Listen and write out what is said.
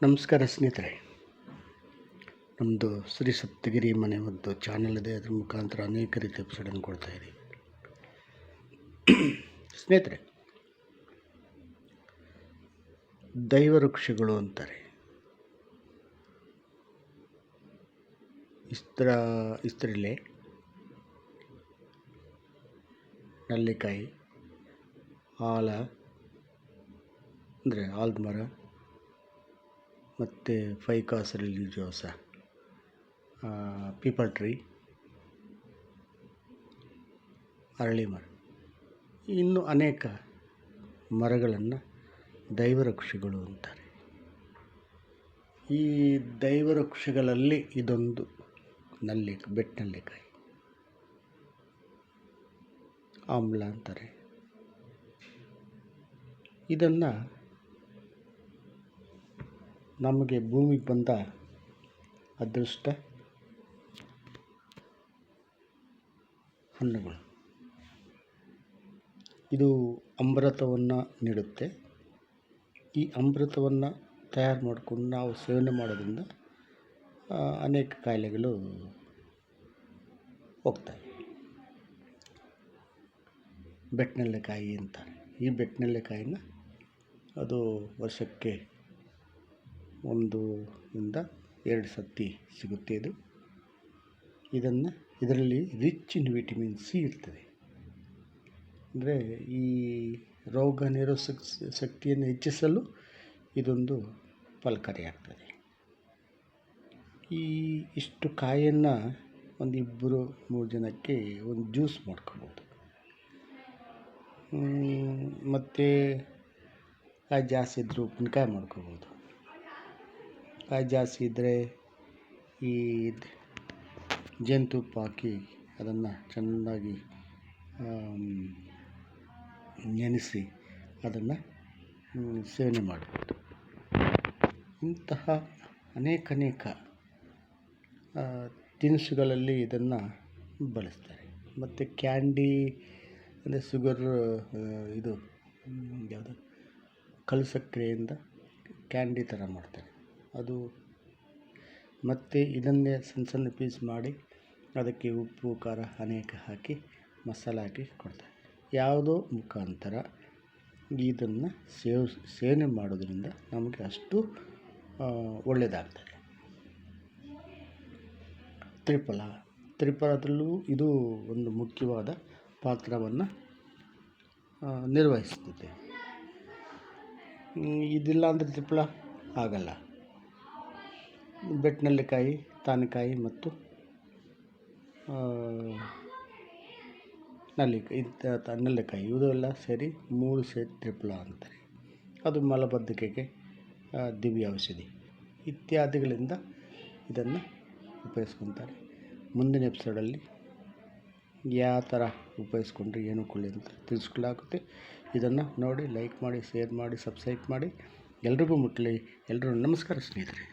ನಮಸ್ಕಾರ ಸ್ನೇಹಿತರೆ, ನಮ್ಮದು ಶ್ರೀ ಸಪ್ತಗಿರಿ ಮನೆ ಒಂದು ಚಾನೆಲ್ ಇದೆ. ಅದರ ಮುಖಾಂತರ ಅನೇಕ ರೀತಿಯ ಎಪಿಸೋಡನ್ನು ಕೊಡ್ತಾಯಿದ್ದೀವಿ. ಸ್ನೇಹಿತರೆ, ದೈವ ವೃಕ್ಷಗಳು ಅಂತಾರೆ. ಇಸ್ತ್ರಿಲೆ, ನಲ್ಲಿಕಾಯಿ, ಆಲ ಅಂದರೆ ಆಲದ ಮರ, ಮತ್ತು ಫೈಕಾಸ್ ರಿಲಿಜಿಯೋಸಾ, ಪೀಪಲ್ ಟ್ರೀ, ಅರಳಿ ಮರ, ಇನ್ನೂ ಅನೇಕ ಮರಗಳನ್ನು ದೈವವೃಕ್ಷಗಳು ಅಂತಾರೆ. ಈ ದೈವವೃಕ್ಷಗಳಲ್ಲಿ ಇದೊಂದು ಬೆಟ್ಟನಲ್ಲಿಕಾಯಿ, ಆಮ್ಲ ಅಂತಾರೆ. ಇದನ್ನು ನಮಗೆ ಭೂಮಿಗೆ ಬಂದ ಅದೃಷ್ಟ ಹಣ್ಣುಗಳು. ಇದು ಅಮೃತವನ್ನು ನೀಡುತ್ತೆ. ಈ ಅಮೃತವನ್ನು ತಯಾರು ಮಾಡಿಕೊಂಡು ನಾವು ಸೇವನೆ ಮಾಡೋದ್ರಿಂದ ಅನೇಕ ಕಾಯಿಲೆಗಳು ಹೋಗ್ತವೆ. ಬೆಟ್ಟನಲ್ಲಿಕಾಯಿ ಅಂತಾರೆ. ಈ ಬೆಟ್ಟನಲ್ಲಿಕಾಯಿನ ಅದು ವರ್ಷಕ್ಕೆ 1 ರಿಂದ 2 ಸತಿ ಸಿಗುತ್ತೆ. ಇದರಲ್ಲಿ ರಿಚ್ ಇನ್ ವಿಟಮಿನ್ ಸಿ ಇರ್ತದೆ. ಅಂದರೆ ಈ ರೋಗ ನಿರೋಧಕ ಶಕ್ತಿಯನ್ನು ಹೆಚ್ಚಿಸಲು ಇದೊಂದು ಫಲಕಾರಿಯಾಗ್ತದೆ. ಇಷ್ಟು ಕಾಯಿಯನ್ನು ಒಂದು 2-3 ಜನಕ್ಕೆ ಒಂದು ಜ್ಯೂಸ್ ಮಾಡ್ಕೊಬೋದು. ಮತ್ತು ಕಾಯಿ ಜಾಸ್ತಿ ಇದ್ದರೆ ಉಪ್ಪಿನಕಾಯಿ ಮಾಡ್ಕೊಬೋದು. ಕಾಯಿ ಜಾಸ್ತಿ ಇದ್ದರೆ ಈ ಜೇನುತುಪ್ಪ ಹಾಕಿ ಅದನ್ನು ಚೆನ್ನಾಗಿ ನೆನೆಸಿ ಅದನ್ನು ಸೇವನೆ ಮಾಡ್ಬೋದು. ಇಂತಹ ಅನೇಕ ತಿನಿಸುಗಳಲ್ಲಿ ಇದನ್ನು ಬಳಸ್ತಾರೆ. ಮತ್ತು ಕ್ಯಾಂಡಿ ಅಂದರೆ ಶುಗರ್, ಇದು ಯಾವುದು ಕಲ್ಲು ಸಕ್ಕರೆಯಿಂದ ಕ್ಯಾಂಡಿ ಥರ ಮಾಡ್ತಾರೆ ಅದು. ಮತ್ತು ಇದನ್ನೇ ಸಣ್ಣ ಪೀಸ್ ಮಾಡಿ ಅದಕ್ಕೆ ಉಪ್ಪು ಖಾರ ಅನೇಕ ಹಾಕಿ ಮಸಾಲೆ ಹಾಕಿ ಕೊಡ್ತಾರೆ. ಯಾವುದೋ ಮುಖಾಂತರ ಇದನ್ನು ಸೇವನೆ ಮಾಡೋದ್ರಿಂದ ನಮಗೆ ಅಷ್ಟು ಒಳ್ಳೆಯದಾಗ್ತದೆ. ತ್ರಿಫಲದಲ್ಲೂ ಇದು ಒಂದು ಮುಖ್ಯವಾದ ಪಾತ್ರವನ್ನು ನಿರ್ವಹಿಸ್ತದೆ. ಇದಿಲ್ಲ ಅಂದರೆ ತ್ರಿಫಲ ಆಗಲ್ಲ. ಬೆಟ್ಟನಲ್ಲಿಕಾಯಿ, ತಾನೆಕಾಯಿ ಮತ್ತು ನಲ್ಲಿಕಾಯಿ ಇವೆಲ್ಲ ಸೇರಿ 3 ಸೇರಿ ತ್ರಿಫಲ ಅಂತಾರೆ. ಅದು ಮಲಬದ್ಧತೆಗೆ ದಿವ್ಯ ಔಷಧಿ ಇತ್ಯಾದಿಗಳಿಂದ ಇದನ್ನು ಉಪಯೋಗಿಸ್ಕೊತಾರೆ. ಮುಂದಿನ ಎಪಿಸೋಡಲ್ಲಿ ಯಾವ ಥರ ಉಪಯೋಗಿಸ್ಕೊಂಡ್ರೆ ಏನು ಕೊಳ್ಳಿ ಅಂತ ತಿಳಿಸ್ಕೊಳ್ಳಾಗುತ್ತೆ. ಇದನ್ನು ನೋಡಿ ಲೈಕ್ ಮಾಡಿ, ಶೇರ್ ಮಾಡಿ, ಸಬ್ಸ್ಕ್ರೈಬ್ ಮಾಡಿ, ಎಲ್ರಿಗೂ ಮುಟ್ಟಲಿ. ಎಲ್ಲರೂ ನಮಸ್ಕಾರ ಸ್ನೇಹಿತರೆ.